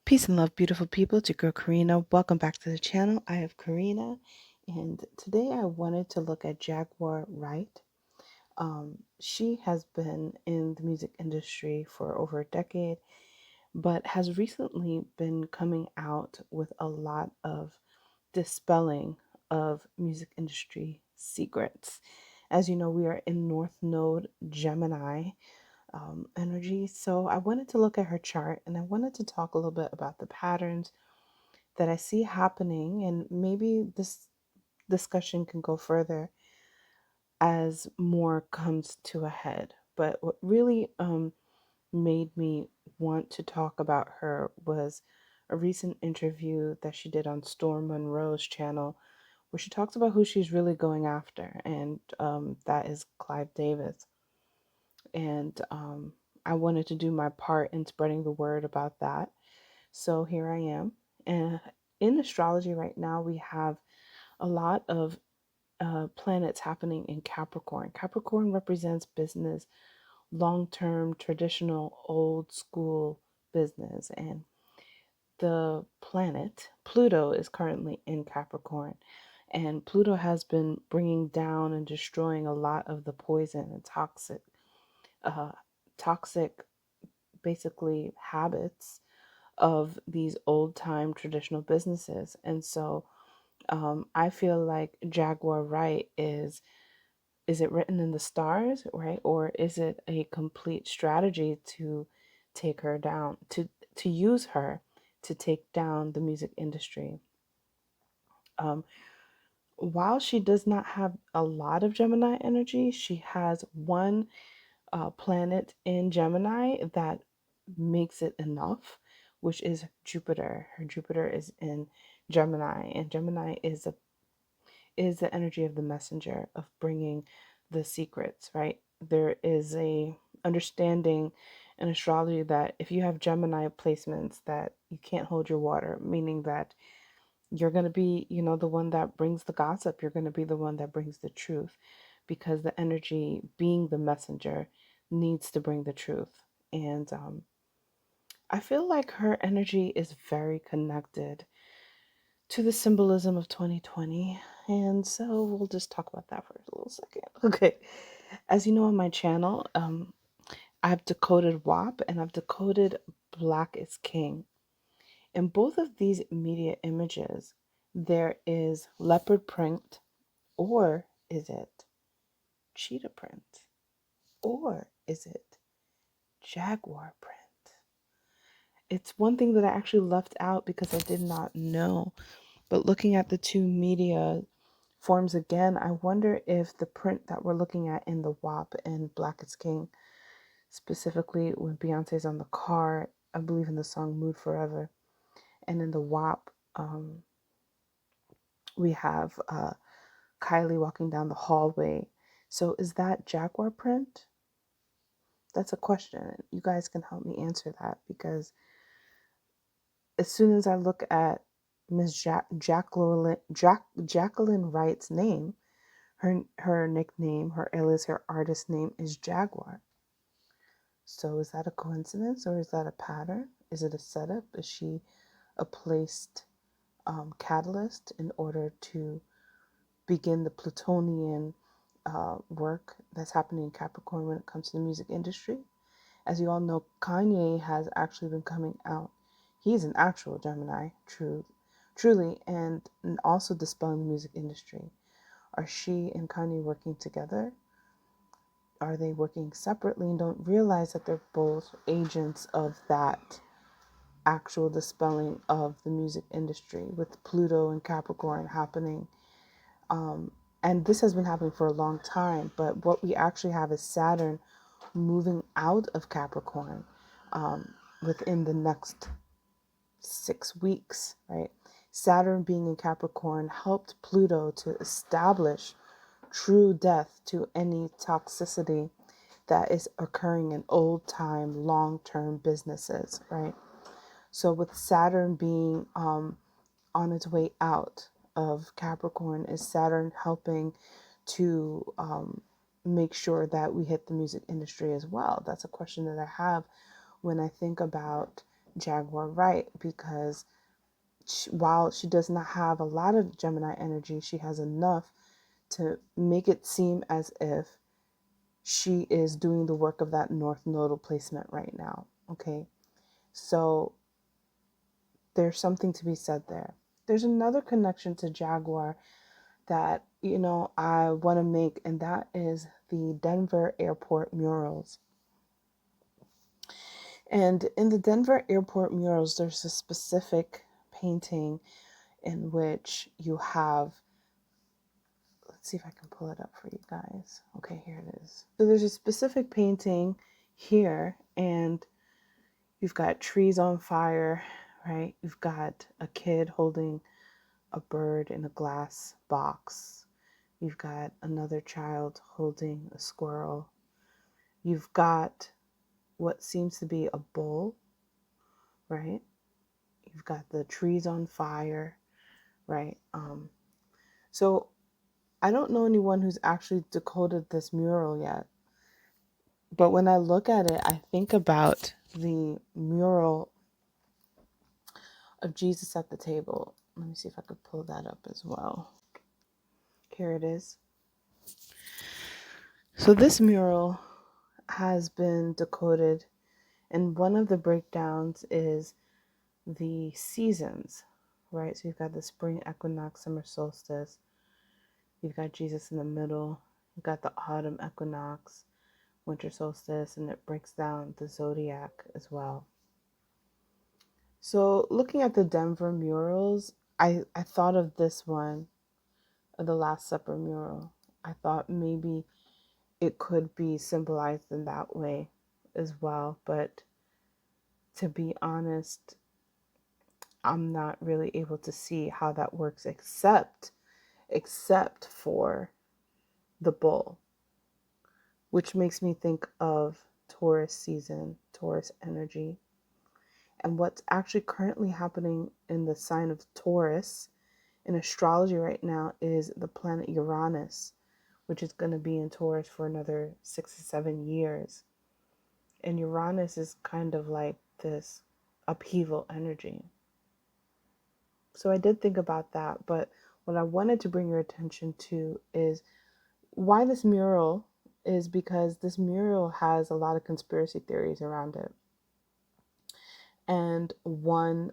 Peace and love, beautiful people. It's your girl Karina. Welcome back to the channel. I have Karina, and today I wanted to look at Jaguar Wright. She has been in the music industry for over a decade, but has recently been coming out with a lot of dispelling of music industry secrets. As you know, we are in North Node Gemini energy. So I wanted to look at her chart and I wanted to talk a little bit about the patterns that I see happening, and maybe this discussion can go further as more comes to a head. But what really made me want to talk about her was a recent interview that she did on Storm Monroe's channel, where she talks about who she's really going after, and that is Clive Davis. And I wanted to do my part in spreading the word about that. So here I am. And in astrology right now, we have a lot of planets happening in Capricorn. Capricorn represents business, long term, traditional, old school business. And the planet, Pluto, is currently in Capricorn. And Pluto has been bringing down and destroying a lot of the poison and uh, toxic, basically, habits of these old time traditional businesses. And so I feel like Jaguar Wright is it written in the stars, right? Or is it a complete strategy to take her down, to use her to take down the music industry? Um, while she does not have a lot of Gemini energy, she has one planet in Gemini that makes it enough, which is Jupiter. Her Jupiter is in Gemini, and Gemini is the energy of the messenger, of bringing the secrets, right? There is a understanding in astrology that if you have Gemini placements, that you can't hold your water, meaning that you're going to be, the one that brings the gossip. You're going to be the one that brings the truth, because the energy, being the messenger, needs to bring the truth. And I feel like her energy is very connected to the symbolism of 2020. And so we'll just talk about that for a little second. Okay. As you know, on my channel, I've decoded WAP and I've decoded Black is King. In both of these media images, there is leopard print, or is it cheetah print, or is it jaguar print? It's one thing that I actually left out because I did not know. But looking at the two media forms again, I wonder if the print that we're looking at in the WAP and Black is King, specifically when Beyonce's on the car, I believe in the song Mood Forever, and in the WAP, we have Kylie walking down the hallway. So is that Jaguar print? That's a question. You guys can help me answer that, because as soon as I look at Jacqueline Wright's name, her nickname, her alias, her artist name is Jaguar. So is that a coincidence, or is that a pattern? Is it a setup? Is she a placed catalyst in order to begin the Plutonian work that's happening in Capricorn when it comes to the music industry? As you all know, Kanye has actually been coming out. He's an actual Gemini, truly, and also dispelling the music industry. Are she and Kanye working together? Are they working separately and don't realize that they're both agents of that actual dispelling of the music industry, with Pluto and Capricorn happening? And this has been happening for a long time, but what we actually have is Saturn moving out of Capricorn within the next 6 weeks, right? Saturn being in Capricorn helped Pluto to establish true death to any toxicity that is occurring in old time, long term businesses, right? So, with Saturn being on its way out of Capricorn, is Saturn helping to make sure that we hit the music industry as well? That's a question that I have when I think about Jaguar Wright because while she does not have a lot of Gemini energy, she has enough to make it seem as if she is doing the work of that North Nodal placement right now. Okay, so there's something to be said there. There's another connection to Jaguar that, I want to make, and that is the Denver airport murals. And in the Denver airport murals, there's a specific painting in which you have, let's see if I can pull it up for you guys. Okay, here it is. So there's a specific painting here, and you've got trees on fire, right? You've got a kid holding a bird in a glass box. You've got another child holding a squirrel. You've got what seems to be a bull, right? You've got the trees on fire, right? So I don't know anyone who's actually decoded this mural yet. But when I look at it, I think about the mural of Jesus at the table. Let me see if I could pull that up as well. Here it is. So this mural has been decoded, and one of the breakdowns is the seasons, right? So you've got the spring equinox, summer solstice. You've got Jesus in the middle. You've got the autumn equinox, winter solstice, and it breaks down the zodiac as well. So looking at the Denver murals, I thought of this one, the Last Supper mural. I thought maybe it could be symbolized in that way as well. But to be honest, I'm not really able to see how that works except for the bull, which makes me think of Taurus season, Taurus energy. And what's actually currently happening in the sign of Taurus in astrology right now is the planet Uranus, which is going to be in Taurus for another 6 to 7 years. And Uranus is kind of like this upheaval energy. So I did think about that, but what I wanted to bring your attention to is why this mural is because this mural has a lot of conspiracy theories around it. And one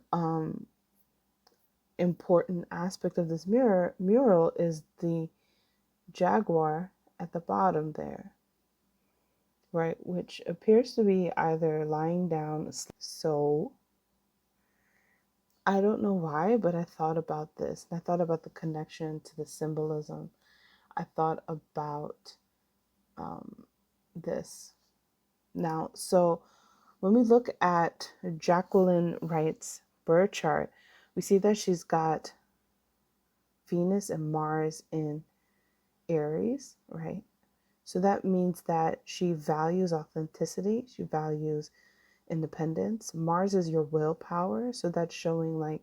important aspect of this mural is the jaguar at the bottom there, right, which appears to be either lying down. So I don't know why, but I thought about this. I thought about the connection to the symbolism. I thought about this. Now, so when we look at Jaguar Wright's birth chart, we see that she's got Venus and Mars in Aries, right? So that means that she values authenticity. She values independence. Mars is your willpower. So that's showing like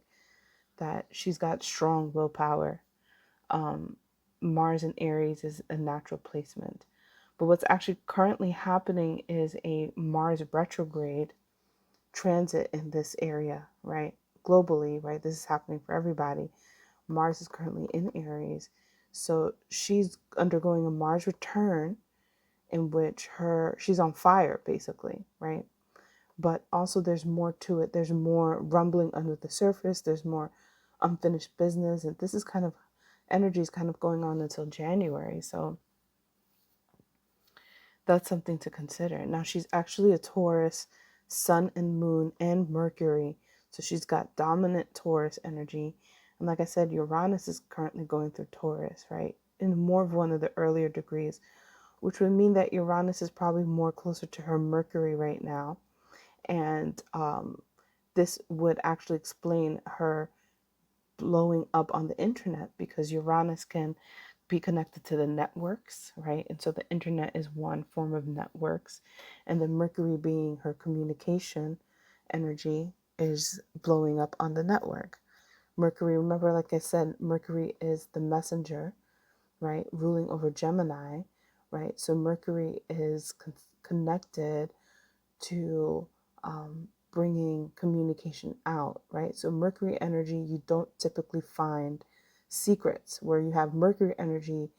that she's got strong willpower. Mars in Aries is a natural placement. But what's actually currently happening is a Mars retrograde transit in this area, right? Globally, right? This is happening for everybody. Mars is currently in Aries. So she's undergoing a Mars return in which she's on fire, basically, right? But also there's more to it. There's more rumbling under the surface. There's more unfinished business. And this is kind of energy is kind of going on until January. So that's something to consider. Now she's actually a Taurus, Sun and Moon and Mercury. So she's got dominant Taurus energy. And like I said, Uranus is currently going through Taurus, right? In more of one of the earlier degrees, which would mean that Uranus is probably more closer to her Mercury right now. And this would actually explain her blowing up on the internet because Uranus can be connected to the networks, right? And so the internet is one form of networks. And the Mercury being her communication energy is blowing up on the network. Mercury, remember, like I said, Mercury is the messenger, right? Ruling over Gemini, right? So Mercury is connected to bringing communication out, right? So Mercury energy, you don't typically find secrets. Where you have Mercury energy,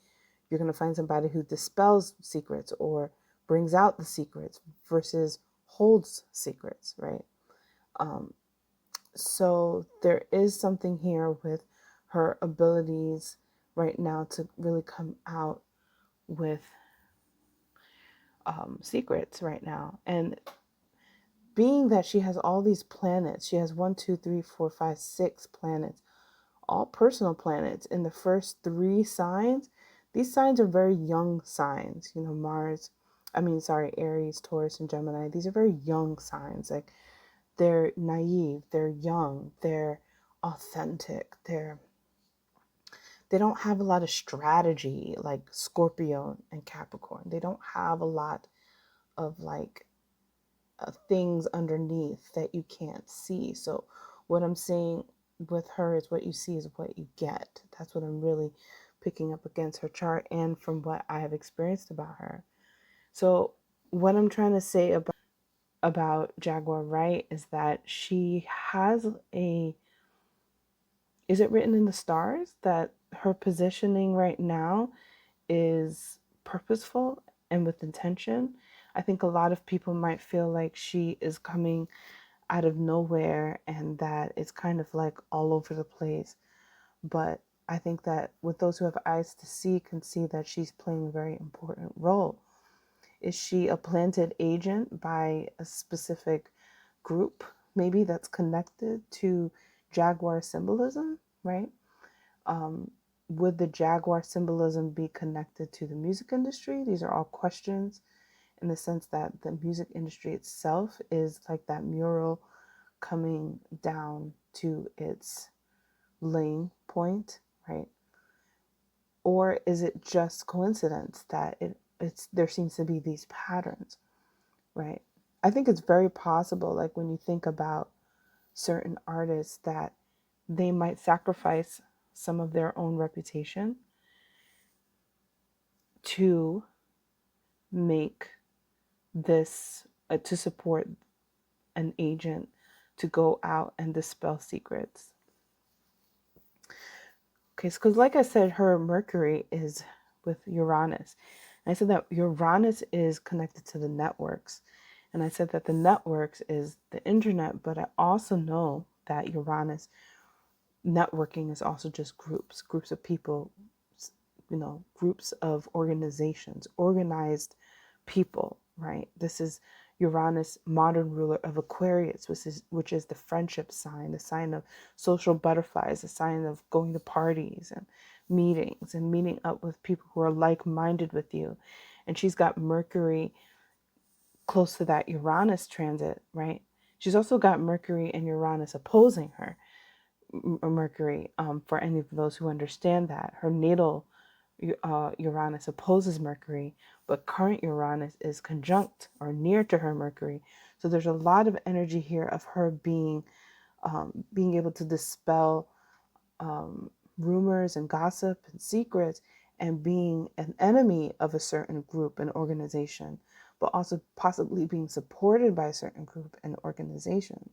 you're going to find somebody who dispels secrets or brings out the secrets versus holds secrets, right? So there is something here with her abilities right now to really come out with secrets right now. And being that she has all these planets, she has 6 planets, all personal planets in the first 3 signs. These signs are very young signs, you know, Aries, Taurus, and Gemini. These are very young signs. Like, they're naive, they're young, they're authentic, they don't have a lot of strategy like Scorpio and Capricorn. They don't have a lot of like things underneath that you can't see. So what I'm saying with her is, what you see is what you get. That's what I'm really picking up against her chart and from what I have experienced about her. So what I'm trying to say about Jaguar Wright is that she has is it written in the stars that her positioning right now is purposeful and with intention. I think a lot of people might feel like she is coming out of nowhere and that it's kind of like all over the place. But I think that with those who have eyes to see can see that she's playing a very important role. Is she a planted agent by a specific group, maybe that's connected to Jaguar symbolism, right? Would the Jaguar symbolism be connected to the music industry? These are all questions, in the sense that the music industry itself is like that mural coming down to its laying point, right? Or is it just coincidence that there seems to be these patterns, right? I think it's very possible, like when you think about certain artists, that they might sacrifice some of their own reputation to make this, to support an agent to go out and dispel secrets. Okay, because like I said, her Mercury is with Uranus. And I said that Uranus is connected to the networks. And I said that the networks is the internet, but I also know that Uranus networking is also just groups of people, you know, groups of organizations, organized people, right? This is Uranus, modern ruler of Aquarius, which is the friendship sign, the sign of social butterflies, the sign of going to parties and meetings and meeting up with people who are like-minded with you. And she's got Mercury close to that Uranus transit, right? She's also got Mercury and Uranus opposing her. Mercury, for any of those who understand that, her natal Uranus opposes Mercury, but current Uranus is conjunct or near to her Mercury. So there's a lot of energy here of her being able to dispel rumors and gossip and secrets, and being an enemy of a certain group and organization, but also possibly being supported by a certain group and organization.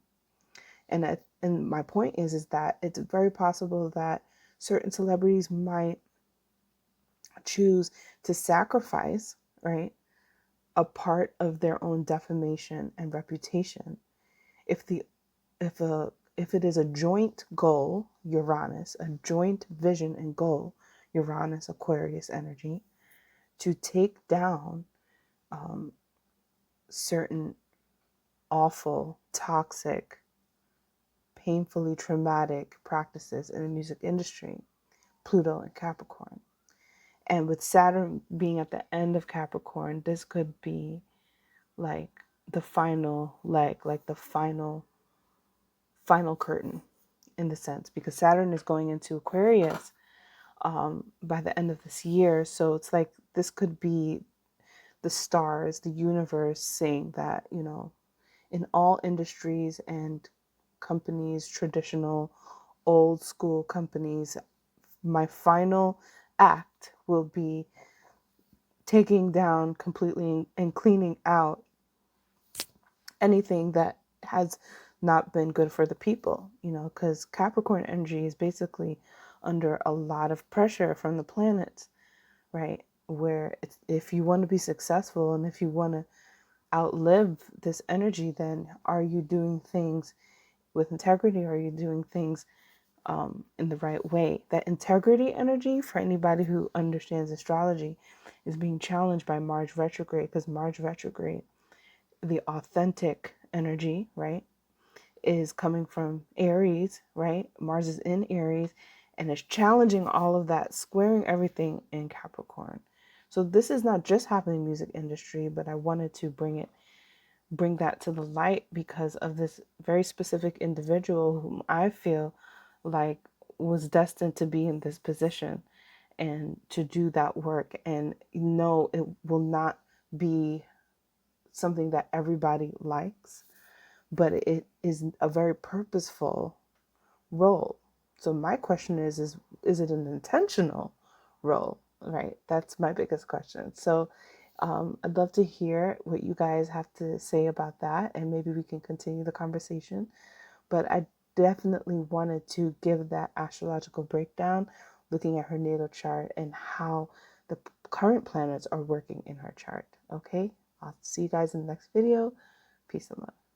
And my point is that it's very possible that certain celebrities might choose to sacrifice, right, a part of their own defamation and reputation if the if it is a joint goal, Uranus, a joint vision and goal, Uranus Aquarius energy, to take down certain awful, toxic, painfully traumatic practices in the music industry, Pluto and Capricorn. And with Saturn being at the end of Capricorn, this could be like the final leg, like the final curtain, in the sense, because Saturn is going into Aquarius by the end of this year. So it's like this could be the stars, the universe saying that, you know, in all industries and companies, traditional, old school companies, my final act will be taking down completely and cleaning out anything that has not been good for the people, you know, because Capricorn energy is basically under a lot of pressure from the planets, right? Where it's, if you want to be successful and if you want to outlive this energy, then are you doing things with integrity? Or are you doing things in the right way? That integrity energy, for anybody who understands astrology, is being challenged by Mars retrograde, because Mars retrograde, the authentic energy, right, is coming from Aries, right? Mars is in Aries and it's challenging all of that, squaring everything in Capricorn. So this is not just happening in the music industry, but I wanted to bring that to the light because of this very specific individual whom I feel like was destined to be in this position and to do that work. And no, it will not be something that everybody likes, but it is a very purposeful role. So my question is it an intentional role? Right? That's my biggest question. So I'd love to hear what you guys have to say about that, and maybe we can continue the conversation. But I definitely wanted to give that astrological breakdown, looking at her natal chart and how the current planets are working in her chart. Okay, I'll see you guys in the next video. Peace and love.